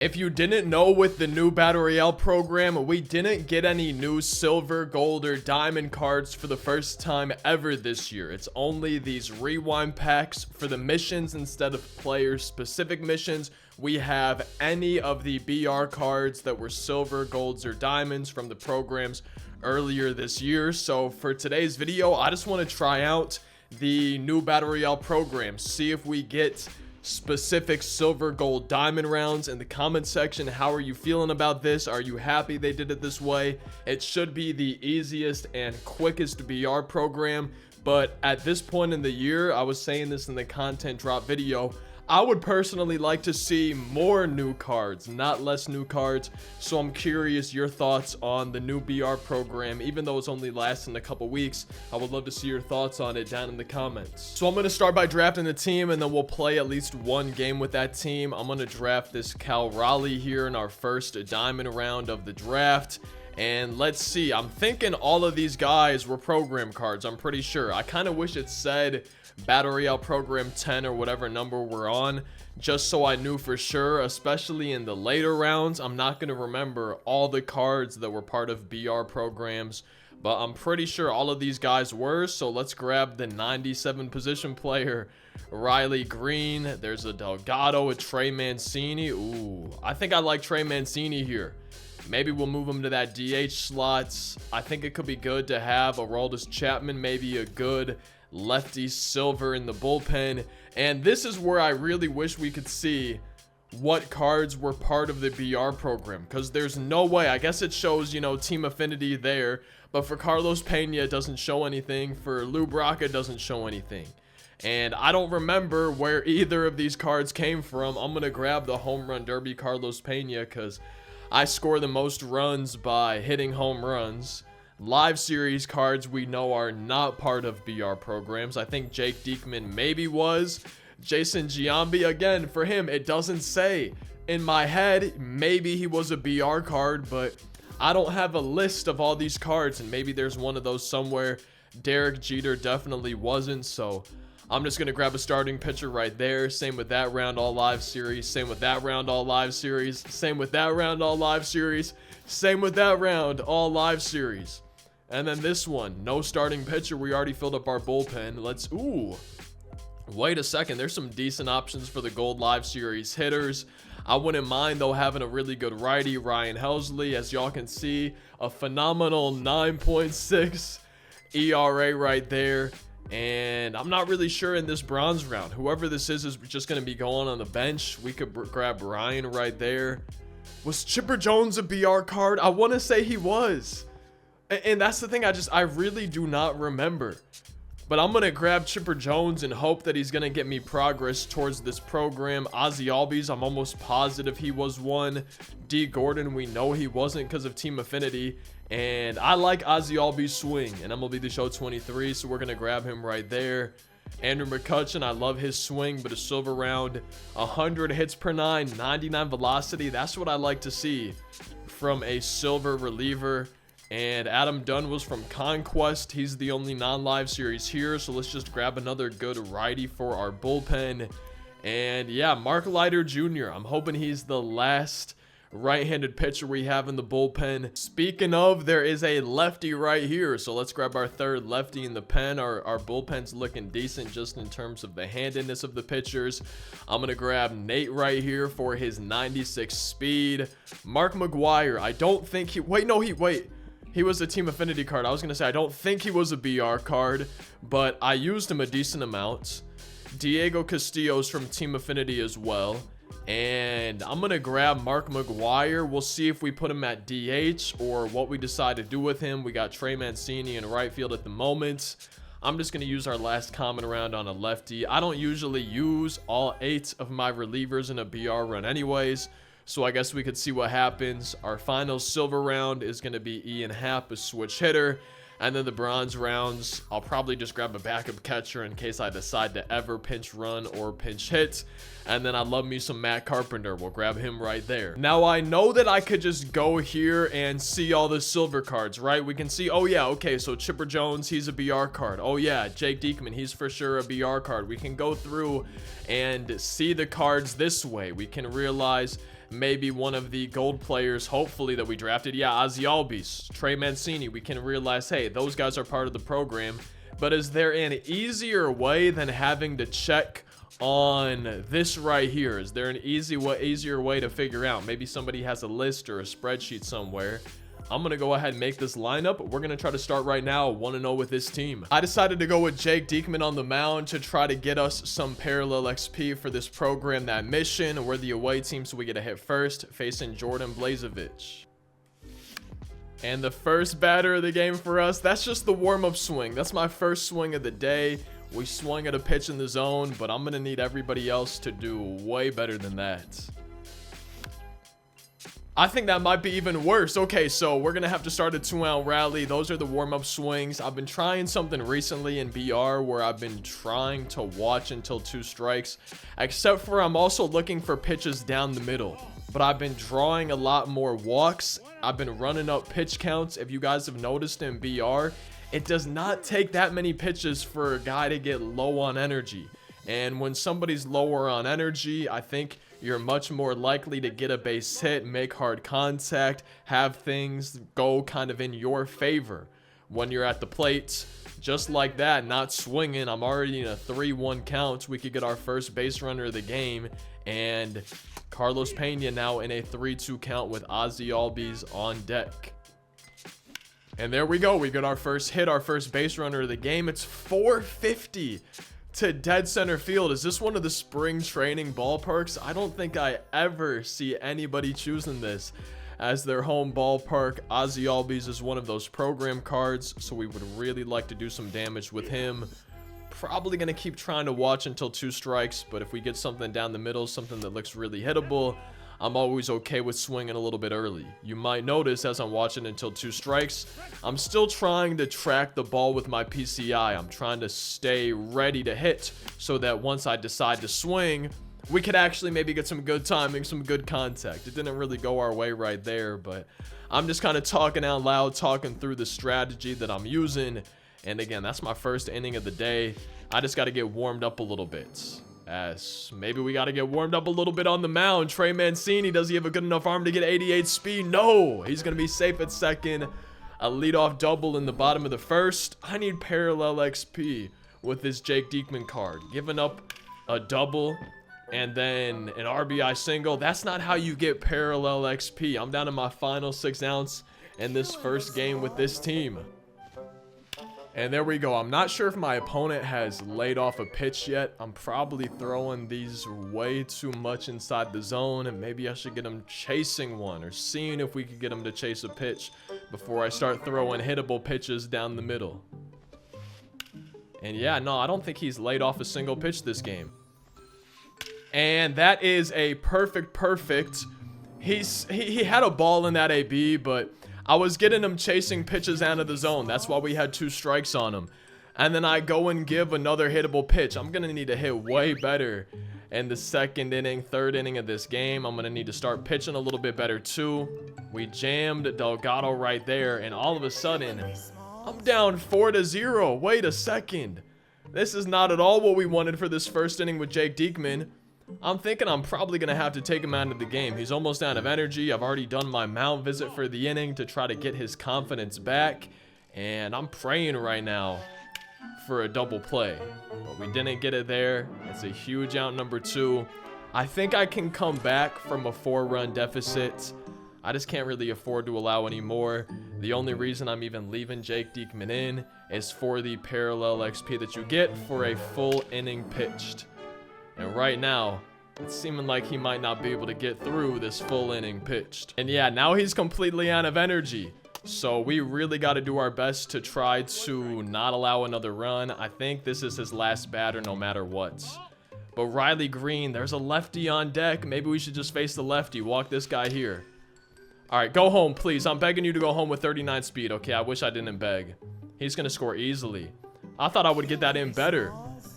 If you didn't know, with the new Battle Royale program, we didn't get any new silver, gold, or diamond cards for the first time ever this year. It's only these rewind packs for the missions instead of player-specific missions. We have any of the BR cards that were silver, golds, or diamonds from the programs earlier this year. So for today's video, I just want to try out the new Battle Royale program, see if we get specific silver, gold, diamond rounds. In the comment section, how are you feeling about this? Are you happy they did it this way? It should be the easiest and quickest BR program, but at this point in the year, I was saying this in the content drop video, I would personally like to see more new cards, not less new cards. So I'm curious your thoughts on the new BR program. Even though it's only lasting a couple weeks, I would love to see your thoughts on it down in the comments. So I'm going to start by drafting the team, and then we'll play at least one game with that team. I'm going to draft this Cal Raleigh here in our first diamond round of the draft. And let's see, I'm thinking all of these guys were program cards, I'm pretty sure. I kind of wish it said Battle Royale program 10 or whatever number we're on, just so I knew for sure, especially in the later rounds. I'm not going to remember all the cards that were part of BR programs, but I'm pretty sure all of these guys were. So let's grab the 97 position player, Riley Green. There's a Delgado, a Trey Mancini. Ooh, I think I like Trey Mancini here. Maybe we'll move him to that DH slots. I think it could be good to have Aroldis Chapman, maybe a good lefty silver in the bullpen. And this is where I really wish we could see what cards were part of the BR program, because there's no way. I guess it shows, you know, team affinity there, but for Carlos Pena it doesn't show anything. For Lou Brock it doesn't show anything, and I don't remember where either of these cards came from. I'm gonna grab the home run derby Carlos Pena because I score the most runs by hitting home runs. Live series cards we know are not part of BR programs. I think Jake Diekman maybe was. Jason Giambi, again, for him, it doesn't say. In my head, maybe he was a BR card, but I don't have a list of all these cards, and maybe there's one of those somewhere. Derek Jeter definitely wasn't, so I'm just going to grab a starting pitcher right there. Same with that round, all live series. Same with that round, all live series. Same with that round, all live series. Same with that round, all live series. And then this one, no starting pitcher. We already filled up our bullpen. Ooh. Wait a second. There's some decent options for the Gold Live Series hitters. I wouldn't mind, though, having a really good righty, Ryan Helsley. As y'all can see, a phenomenal 9.6 ERA right there. And I'm not really sure in this bronze round. Whoever this is just going to be going on the bench. We could grab Ryan right there. Was Chipper Jones a BR card? I want to say he was. And that's the thing, I really do not remember. But I'm going to grab Chipper Jones and hope that he's going to get me progress towards this program. Ozzy Albies, I'm almost positive he was one. D. Gordon, we know he wasn't because of team affinity. And I like Ozzy Albies' swing in MLB The Show 23, so we're going to grab him right there. Andrew McCutchen, I love his swing, but a silver round, 100 hits per 9, 99 velocity. That's what I like to see from a silver reliever. And Adam Dunn was from Conquest. He's the only non-live series here, so let's just grab another good righty for our bullpen. And yeah, Mark Leiter Jr. I'm hoping he's the last right-handed pitcher we have in the bullpen. Speaking of, there is a lefty right here, so let's grab our third lefty in the pen. Our bullpen's looking decent just in terms of the handedness of the pitchers. I'm gonna grab Nate right here for his 96 speed. Mark McGwire, I don't think he he was a team affinity card. I was going to say, I don't think he was a BR card, but I used him a decent amount. Diego Castillo's from team affinity as well. And I'm going to grab Mark McGwire. We'll see if we put him at DH or what we decide to do with him. We got Trey Mancini in right field at the moment. I'm just going to use our last common round on a lefty. I don't usually use all 8 of my relievers in a BR run anyways, so I guess we could see what happens. Our final silver round is going to be Ian Happ, a switch hitter. And then the bronze rounds, I'll probably just grab a backup catcher in case I decide to ever pinch run or pinch hit. And then I love me some Matt Carpenter. We'll grab him right there. Now, I know that I could just go here and see all the silver cards, right? We can see, oh yeah, okay, so Chipper Jones, he's a BR card. Oh yeah, Jake Diekman, he's for sure a BR card. We can go through and see the cards this way. We can realize maybe one of the gold players, hopefully, that we drafted. Yeah, Ozzy Albies, Trey Mancini. We can realize, hey, those guys are part of the program. But is there an easier way than having to check on this right here? Is there an easier way to figure out? Maybe somebody has a list or a spreadsheet somewhere. I'm going to go ahead and make this lineup. We're going to try to start right now 1-0 with this team. I decided to go with Jake Diekman on the mound to try to get us some parallel XP for this program, that mission. We're the away team, so we get a hit first, facing Jordan Blazevich. And the first batter of the game for us, that's just the warm-up swing. That's my first swing of the day. We swung at a pitch in the zone, but I'm going to need everybody else to do way better than that. I think that might be even worse. Okay, so we're going to have to start a 2-out rally. Those are the warm-up swings. I've been trying something recently in BR where I've been trying to watch until 2 strikes, except for I'm also looking for pitches down the middle. But I've been drawing a lot more walks. I've been running up pitch counts. If you guys have noticed in BR, it does not take that many pitches for a guy to get low on energy. And when somebody's lower on energy, I think you're much more likely to get a base hit, make hard contact, have things go kind of in your favor when you're at the plate. Just like that, not swinging. I'm already in a 3-1 count. We could get our first base runner of the game. And Carlos Pena now in a 3-2 count with Ozzy Albies on deck. And there we go. We got our first hit, our first base runner of the game. It's 450 to dead center field. Is this one of the spring training ballparks? I don't think I ever see anybody choosing this as their home ballpark. Ozzy Albies is one of those program cards, so we would really like to do some damage with him. Probably going to keep trying to watch until 2 strikes, but if we get something down the middle, something that looks really hittable, I'm always okay with swinging a little bit early. You might notice as I'm watching until 2 strikes, I'm still trying to track the ball with my PCI. I'm trying to stay ready to hit so that once I decide to swing, we could actually maybe get some good timing, some good contact. It didn't really go our way right there, but I'm just kind of talking out loud, talking through the strategy that I'm using. And again, that's my first inning of the day. I just got to get warmed up a little bit. As maybe we got to get warmed up a little bit on the mound. Trey Mancini, does he have a good enough arm to get 88 speed? No, he's going to be safe at second. A leadoff double in the bottom of the first. I need parallel XP with this Jake Diekman card. Giving up a double and then an RBI single. That's not how you get parallel XP. I'm down to my final 6 ounce in this first game with this team. And there we go. I'm not sure if my opponent has laid off a pitch yet. I'm probably throwing these way too much inside the zone, and maybe I should get him chasing one or seeing if we could get him to chase a pitch before I start throwing hittable pitches down the middle. And yeah, no, I don't think he's laid off a single pitch this game. And that is a perfect. He had a ball in that AB, but I was getting him chasing pitches out of the zone. That's why we had 2 strikes on him. And then I go and give another hittable pitch. I'm going to need to hit way better in the 2nd inning, 3rd inning of this game. I'm going to need to start pitching a little bit better too. We jammed Delgado right there, and all of a sudden, I'm down 4-0. Wait a second. This is not at all what we wanted for this first inning with Jake Diekman. I'm thinking I'm probably going to have to take him out of the game. He's almost out of energy. I've already done my mound visit for the inning to try to get his confidence back. And I'm praying right now for a double play. But we didn't get it there. It's a huge out number 2. I think I can come back from a 4-run deficit. I just can't really afford to allow any more. The only reason I'm even leaving Jake Diekman in is for the parallel XP that you get for a full inning pitched. And right now, it's seeming like he might not be able to get through this full inning pitched. And yeah, now he's completely out of energy. So we really got to do our best to try to not allow another run. I think this is his last batter no matter what. But Riley Green, there's a lefty on deck. Maybe we should just face the lefty. Walk this guy here. All right, go home, please. I'm begging you to go home with 39 speed. Okay, I wish I didn't beg. He's going to score easily. I thought I would get that in better.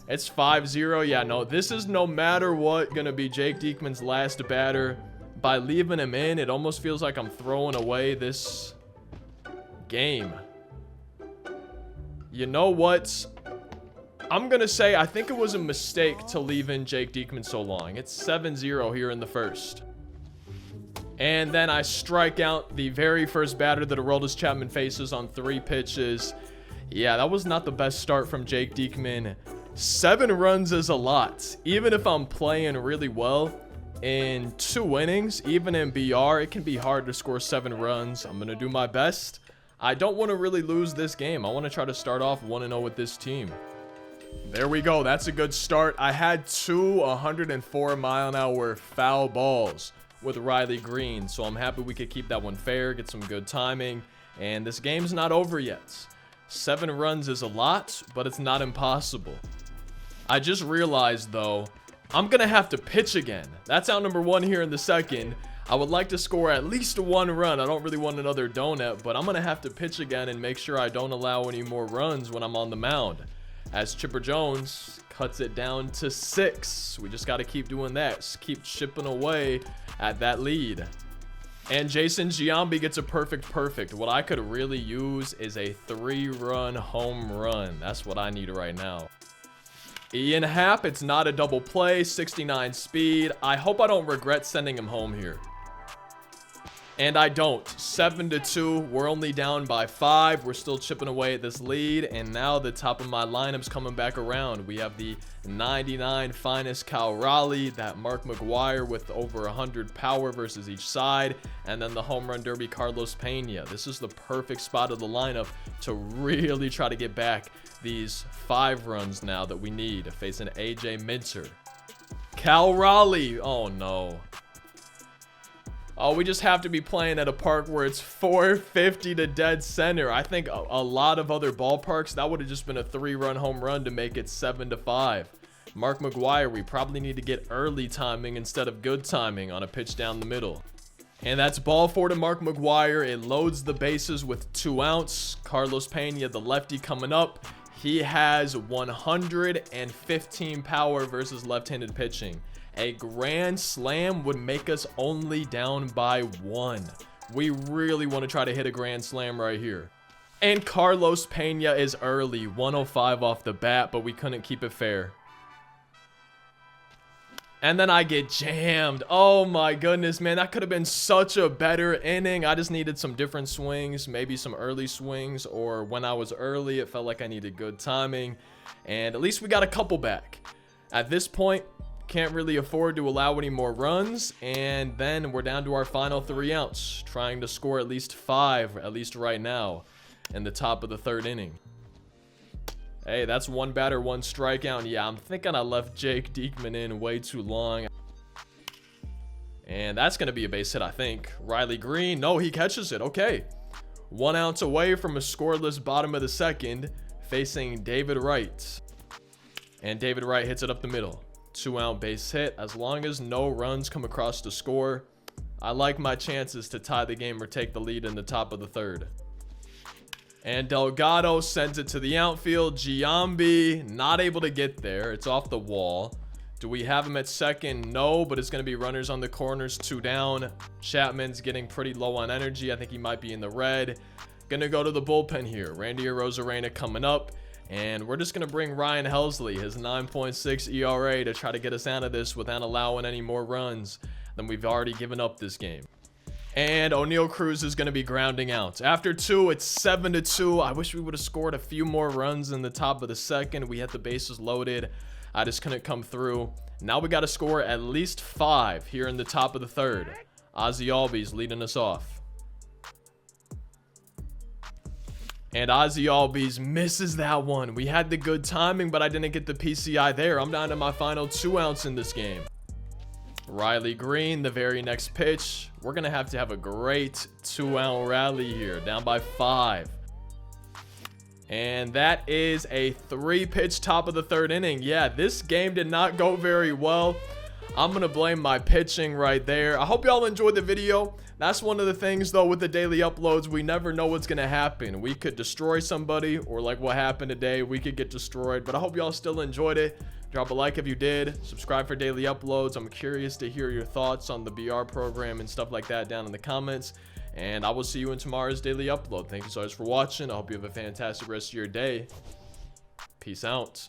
It's 5-0. Yeah, no, this is no matter what going to be Jake Diekman's last batter. By leaving him in, it almost feels like I'm throwing away this game. You know what? I'm going to say I think it was a mistake to leave in Jake Diekman so long. It's 7-0 here in the first. And then I strike out the very first batter that Aroldis Chapman faces on 3 pitches. Yeah, that was not the best start from Jake Diekman. 7 runs is a lot. Even if I'm playing really well in 2 innings, even in BR, it can be hard to score 7 runs. I'm going to do my best. I don't want to really lose this game. I want to try to start off 1-0 with this team. There we go. That's a good start. I had 2 104-mile-an-hour foul balls with Riley Green, so I'm happy we could keep that one fair, get some good timing, and this game's not over yet. 7 runs is a lot, but it's not impossible. I just realized, though, I'm gonna have to pitch again. That's out number 1 here in the second. I would like to score at least 1 run. I don't really want another donut, but I'm gonna have to pitch again and make sure I don't allow any more runs when I'm on the mound, as Chipper Jones cuts it down to 6. We just got to keep doing that. Just keep chipping away at that lead. And Jason Giambi gets a perfect. What I could really use is a 3-run home run. That's what I need right now. Ian Happ, it's not a double play, 69 speed. I hope I don't regret sending him home here. And I don't. 7-2. We're only down by 5. We're still chipping away at this lead. And now the top of my lineup's coming back around. We have the 99 finest Cal Raleigh, that Mark McGwire with over 100 power versus each side, and then the home run derby Carlos Pena. This is the perfect spot of the lineup to really try to get back these 5 runs now that we need, facing AJ Minter. Cal Raleigh. Oh no. Oh, we just have to be playing at a park where it's 450 to dead center. I think a lot of other ballparks, that would have just been a 3-run home run to make it 7-5. Mark McGwire, we probably need to get early timing instead of good timing on a pitch down the middle. And that's ball 4 to Mark McGwire. It loads the bases with 2 outs. Carlos Pena, the lefty, coming up. He has 115 power versus left-handed pitching. A grand slam would make us only down by 1. We really want to try to hit a grand slam right here. And Carlos Pena is early, 105 off the bat, but we couldn't keep it fair. And then I get jammed. Oh my goodness, man. That could have been such a better inning. I just needed some different swings, maybe some early swings, or when I was early, it felt like I needed good timing. And at least we got a couple back. At this point, can't really afford to allow any more runs, and then we're down to our final 3 outs, trying to score at least 5, at least right now, in the top of the 3rd inning. Hey, that's 1 batter, 1 strikeout. And yeah, I'm thinking I left Jake Diekman in way too long. And that's going to be a base hit, I think. Riley Green, no, he catches it. Okay. 1 ounce away from a scoreless bottom of the 2nd, facing David Wright. And David Wright hits it up the middle. 2-out base hit. As long as no runs come across the score, I like my chances to tie the game or take the lead in the top of the 3rd. And Delgado sends it to the outfield. Giambi not able to get there. It's off the wall. Do we have him at 2nd? No, but it's going to be runners on the corners, 2 down. Chapman's getting pretty low on energy. I think he might be in the red. Gonna go to the bullpen here. Randy Arozarena coming up. And we're just going to bring Ryan Helsley, his 9.6 ERA, to try to get us out of this without allowing any more runs than we've already given up this game. And O'Neal Cruz is going to be grounding out. After 2, it's 7-2. I wish we would have scored a few more runs in the top of the 2nd. We had the bases loaded. I just couldn't come through. Now we got to score at least 5 here in the top of the 3rd. Ozzie Albies leading us off. And Ozzie Albies misses that one. We had the good timing, but I didn't get the PCI there. I'm down to my final 2 outs in this game. Riley Green, the very next pitch. We're going to have a great 2-out rally here, down by 5. And that is a 3-pitch top of the 3rd inning. Yeah, this game did not go very well. I'm going to blame my pitching right there. I hope y'all enjoyed the video. That's one of the things, though, with the daily uploads. We never know what's going to happen. We could destroy somebody, or like what happened today, we could get destroyed. But I hope y'all still enjoyed it. Drop a like if you did. Subscribe for daily uploads. I'm curious to hear your thoughts on the BR program and stuff like that down in the comments. And I will see you in tomorrow's daily upload. Thank you so much for watching. I hope you have a fantastic rest of your day. Peace out.